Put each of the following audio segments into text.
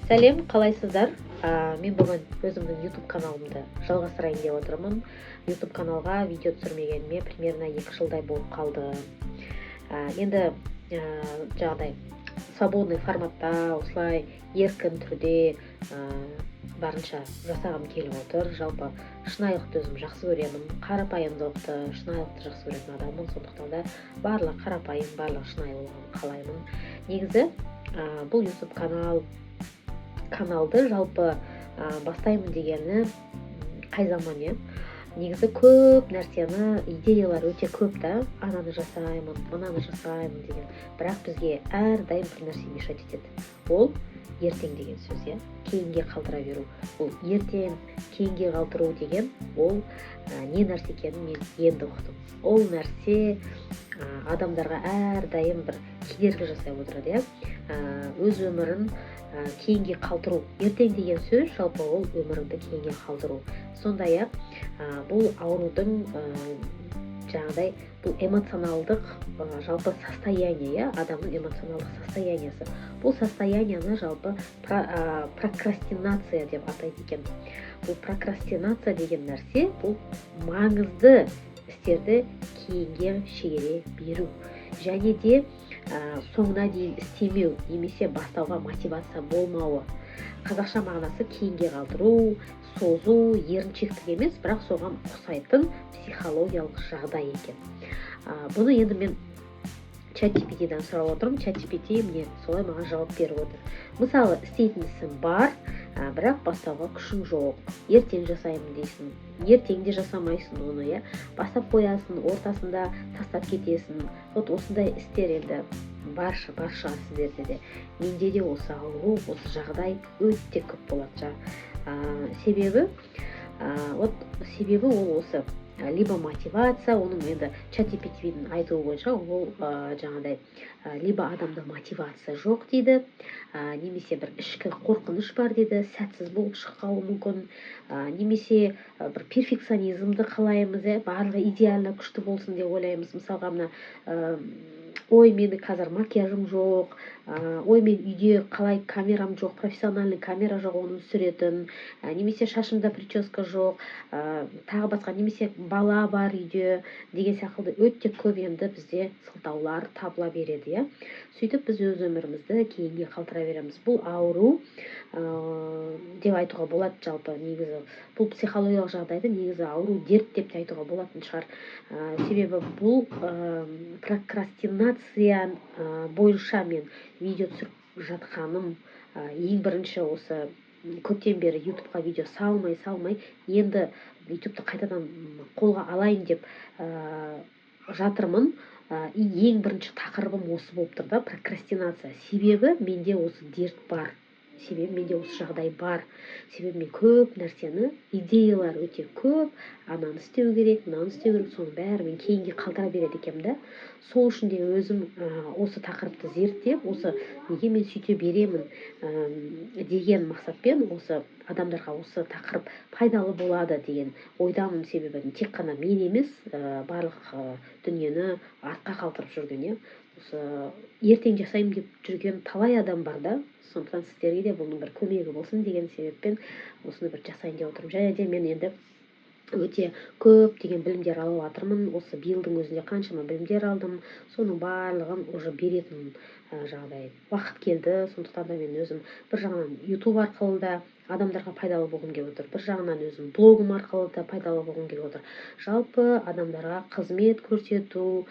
Сәлем, қалайсыздар? Мен бүгін өзімнің YouTube каналымды жалғастырайын деп отырмын. YouTube каналға видео түсірмегеніме примерно 2 жылдай болып қалды. Енді жаңағыдай свободный форматта, осылай еркін түрде барынша жасағым келіп отыр. Жалпы шынайылықты өзім жақсы көремін. Қарапайымдылықты, шынайылықты жақсы көретін адаммын. Сондықтан да барлық қарапайым, барлық шынайылығын қалаймын. Негізі бұл YouTube каналды жалпы бастаймын дегені қай заман е? Негізі көп нәрсені, идеялар өте көп та, ананы жасаймын, мынаны жасаймын деген. Бірақ бізге әрдайым бір нәрсе мешать етеді. Ол ертең деген сөз, е? Кейінге қалдыра беру. Ол ертең, кейінге қалдыру деген, ол не нәрсе екенін мен енді ұқтым. Ол нәрсе адамдарға әрдайым бір кедергі жасай отырады, е? Өз өмірін кейінге қалдыру. Ертең деген сөз, жалпы ол өміріңді кейінге қалдыру. Сондай-ақ бұл аурудың жаңағыдай, бұл эмоционалдық жалпы состояние, адамның эмоционалдық состояниясы. Бұл состоянияны жалпы прокрастинация деп атайды екен. Бұл прокрастинация деген нәрсе, бұл маңызды істерді кейінге шегере беру. Және де соңына дейін істемеу, немесе бастауға мотивация болмауы. Қазақша мағынасы кейінге қалдыру, созу, еріншектік емес, бірақ соған ұқсайтын психологиялық жағдай екен. Бұны енді мен ChatGPT-дан сұрап отырмын. ChatGPT мне солай маған жауап беріп отыр. Мысалы, істейтін ісім бар, бірақ бастауға күшің жоқ. Ертең жасаймын дейсің. Ертең де жасамайсың оны, я. Бастап қоясың, ортасында тастап кетесің. Вот осындай істер енді барша сіздерде де. Менде де осы ауру, осы жағдай өте көп болады. Себебі ол осы либо мотивация, оның енді ChatGPT-дің айтуы бойынша, ол жаңағыдай либо адамда мотивация жоқ дейді, немесе бір ішкі қорқыныш бар дейді, сәтсіз болып шыққауы мүмкін, немесе бір перфекционизмді қалаймыз, барлығы идеально күшті болсын деп ойлаймыз. Мысалға мына ой, менде қазір макияжым жоқ, ой, мен үйде қалай камерам жоқ, профессиональный камера жоқ, оны түсіретін, немесе шашымда прическа жоқ, тағы басқа, немесе бала бар үйде деген сияқты өте көп енді бізде сылтаулар табыла береді, е? Сөйтіп біз өз өмірімізді кейінге қалдыра береміз. Бұл ауру деп айтуға болады жалпы негізі. Бұл психологиялық жағдайды негізі ауру, дерт деп те айтуға болатын шығар. Себебі бұл прокрастинация бойынша мен видео түсіріп жатқаным ең бірінші осы көптен бері YouTubeға видео салмай, енді YouTube'ты қайтадан қолға алайын деп жатырмын. Ең бірінші тақырыбым осы болып тұр да, прокрастинация. Себебі менде осы дерт бар. Себебі менде осы жағдай бар. Себебі мен көп нәрсені, идеялар өте көп, ананы істеу керек, мынаны істеу керек, соның бәрі мен кейінге қалдыра береді екенмін да. Сол үшін де өзім осы тақырыпты зерттеп, осы неге мен сөйте беремін деген мақсатпен, осы адамдарға осы тақырып пайдалы болады деген ойдамын. Себебі тек қана мен емес, барлық дүниені артқа қалдырып жүрген, осы ертең жасаймын деп жүрген талай адам бар да. Сондықтан сіздерге де бұның бір көмегі болсын деген себеппен осыны бір жасайын деп отырмын. Және де мен енді өте көп деген білімдер алып жатырмын. Осы биылдың өзінде қаншама білімдер алдым. Соның барлығын уже беретін жағдай уақыт келді. Сондықтан да мен өзім бір жағынан YouTube арқылы да адамдарға пайдалы болғым келіп отыр. Bir жағынан өзім блогым арқылы да пайдалы болғым келіп отыр. Жалпы адамдарға қызмет көрсету,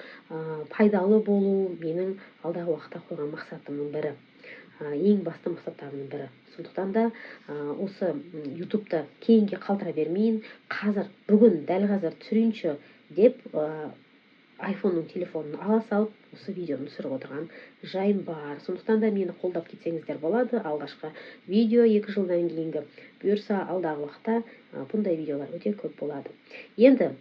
пайдалы болу менің алдағы уақытта қойған мақсатымның бірі. Ең басты мақсаттарының бірі. Сондықтан да осы YouTube'ты кейінге қалдыра бермейін. Бүгін дәл қазір түсірейінші деп iPhone-ның телефонын ала салып, осы видеоны түсіріп отырған жайым бар. Сондықтан да мені қолдап кетсеңіздер болады. Алғашқы видео 2 жылдан кейінгі, бұйырса алдағы уақытта бұндай видеолар өте көп болады. Енді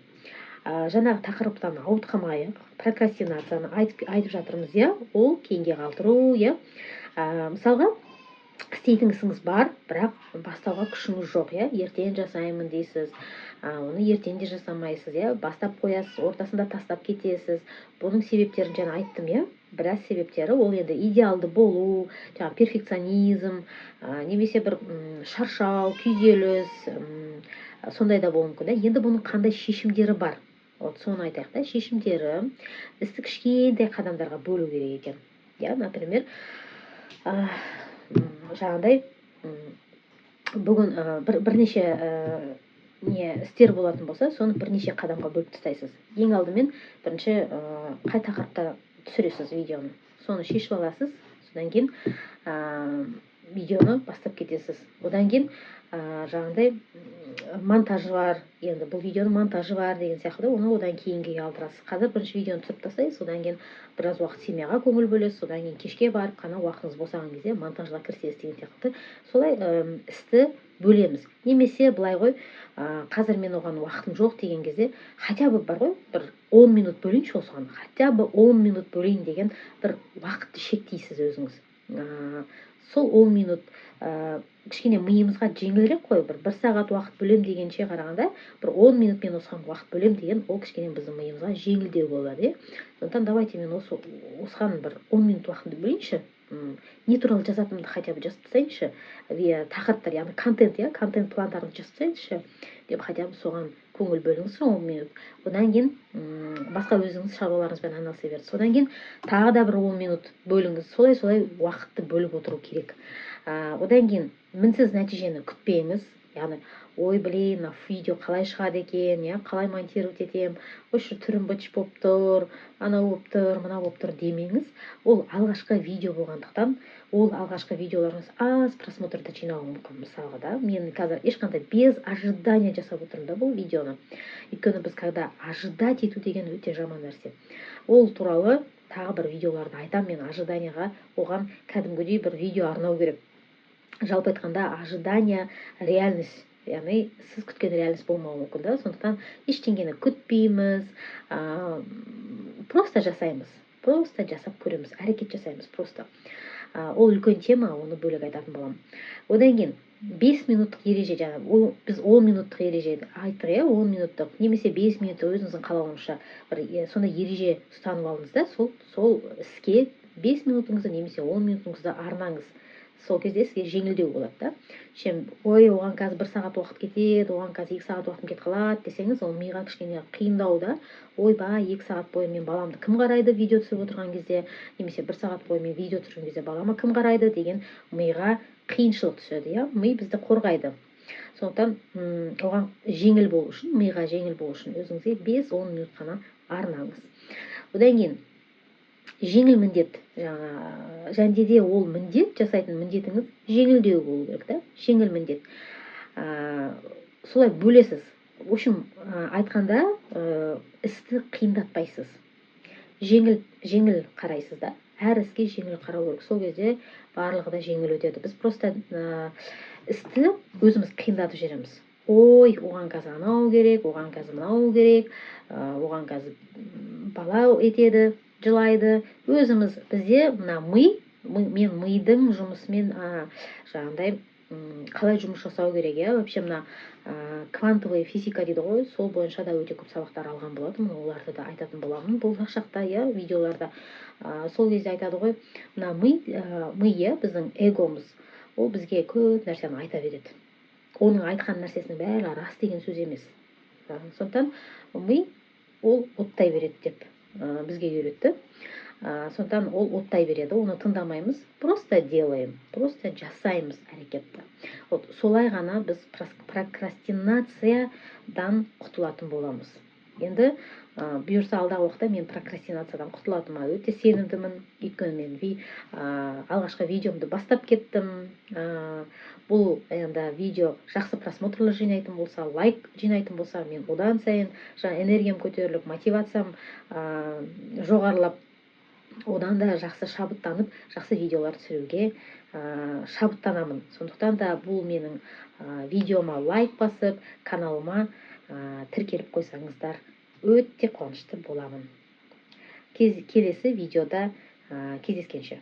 жаңағы тақырыптан ауытқымайық, прокрастинацияны айтып жатырмыз, ол кейінге қалдыру, Мысалға, істейтін ісіңіз бар, бірақ бастауға күшіңіз жоқ, иә, ертең жасаймын дейсіз, оны ертең де жасамайсыз, иә, бастап қоясыз, ортасында тастап кетесіз. Бұның себептерін жаңа айттым, иә, біраз себептері ол енді идеалды болу, жаңа перфекционизм, немесе бір шаршау, күйзеліс, сондай да болуы мүмкін, да. Енді бұның қандай шешімдері бар? Вот соны айтайық, да. Шешімдері істі кішкентай қадамдарға бөлу керек екен. иә, например, жаңағыдай бүгін бірнеше не істер болатын болса, соны бірнеше қадамға бөліп тастайсыз. Ең алдымен бірінші қай тақырыпта түсіресіз видеоны, соны шешіп аласыз. Содан кейін видеоны бастап кетесіз. Одан кейін жаңағыдай монтажы бар, енді бұл видеоның монтажы бар деген сияқты, оны одан кейінге қалдырасыз. Қазір бірінші видеоны түсіріп тастайсыз, одан кейін біраз уақыт семьяға көңіл бөлесіз, одан кейін кешке барып қана уақытыңыз босаған кезде монтажға кірісесіз деген сияқты. Солай істі бөлеміз. Немесе былай ғой, қазір мен оған уақытым жоқ деген кезде, хотя бы бар ғой, бір 10 минут бөлейінші осыған, хотя бы 10 минут бөлейін деген бір уақытты шектейсіз өзіңіз. Сол 10 минут кішкене миымызға жеңілірек қой, бір сағат уақыт бөлем дегенше қарағанда, бір 10 минут мен осыған уақыт бөлем деген, ол кішкене біздің миымызға жеңілдеу болады, сондықтан давайте мен осыған бір 10 минут уақытымды бөлейінші, не туралы жазатынымды хотя бы жазып тастайыншы, тақырыптар, яғни контент, контент пландарын жазып тастайыншы деп хотя бы соған көңіл бөліңіз 10 минут. Одан кейін басқа өзіңіз шаруаларыңызбен айналыса беріңіз. Содан кейін тағы да бір 10 минут бөліңіз. Солай уақытты бөліп отыру керек. Одан кейін мінсіз нәтижені күтпеңіз. Яғни, ой, блин, видео қалай шығады екен, қалай монтировать етем, осы түрім быч болып тұр, анау болып тұр, мынау болып тұр демеңіз. Ол алғашқы видео болғандықтан, ол алғашқы видеоларыңыз аз просмотрды жинауы мүмкін. Мысалға, да, мен қазір ешқандай без ожидания жасап отырмын да бұл видеоны. Өйткені біз когда ожидать ету деген өте жаман нәрсе. Ол туралы тағы бір видеоларды айтам, мен ожиданияға оған кәдімгідей бір видео арнау керек. Жалпы айтқанда, ожидание реальность, яғни сіз күткен реальность болмауы мүмкін, да. Сондықтан ештеңені күтпейміз, просто жасаймыз, просто жасап көреміз, әрекет жасаймыз просто. Ол үлкен тема, оны бөлек айтатын боламын. Одан кейін 5 минуттық ереже, біз 10 минуттық ереже айттық, 10 минуттық, немесе 5 минут өзіңіздің қалауыңызша бір сондай ереже ұстанып алыңыз да, сол іске 5 минутыңызды немесе 10 минутыңызды арнаңыз. Сол кезде сізге жеңілдеу болады, да. Ой, оған қазір 1 сағат уақыт кетеді, оған қазір 2 сағат уақытым кетіп қалады десеңіз, ол миға кішкене қиындау, да. Ойбай, 2 сағат бойы мен баламды кім қарайды видео түсіріп отырған кезде, немесе 1 сағат бойы мен видео түсірген кезде балама кім қарайды деген миға қиыншылық түседі, ми бізді қорғайды. Сондықтан оған жеңіл болу үшін, миға жеңіл болу үшін өзіңізге 5-10 минут қана арнаңыз. Одан кейін жеңіл міндет, және де ол міндет, жасайтын міндетіңіз жеңілдеу болу керек, да, жеңіл міндет. Солай бөлесіз. В общем, айтқанда, істі қиындатпайсыз. Жеңіл қарайсыз, да. Әр іске жеңіл қарау керек. Сол кезде барлығы да жеңіл өтеді. Біз просто істі өзіміз қиындатып жібереміз. Ой, оған қазір анау керек, оған қазір мынау керек, оған қазір бала етеді, жылайды. Бізде мына мен мидың жұмысымен жаңағыдай қалай жұмыс жасау керек, вообще мына квантовая физика дейді ғой, сол бойынша да өте көп сабақтар алған болатынмын, оларды да айтатын боламын болашақта, видеоларда. Сол кезде айтады ғой, мына ми, біздің эгомыз, ол бізге көп нәрсені айта береді. Оның айтқан нәрсесінің бәрі рас деген сөз емес. Сондықтан ми ол оттай береді деп бізге үйретті. Сондықтан ол оттай береді, оны тыңдамаймыз, просто делаем, просто жасаймыз әрекетті. Солай ғана біз прокрастинациядан құтылатын боламыз. Енді бұйырса алдағы уақытта мен прокрастинациядан құтылатыныма өте сенімдімін. Өйткені мен алғашқы видеомды бастап кеттім. Бұл енді видео жақсы просмотрлар жинайтын болса, лайк жинайтын болса, мен одан сайын энергиям көтеріліп, мотивациям жоғарылап, одан да жақсы шабыттанып, жақсы видеолар түсіруге шабыттанамын. Сондықтан да бұл менің видеома лайк басып, каналыма тіркеліп қойсаңыздар, өте қуанышты боламын. Келесі видеода кездескенше.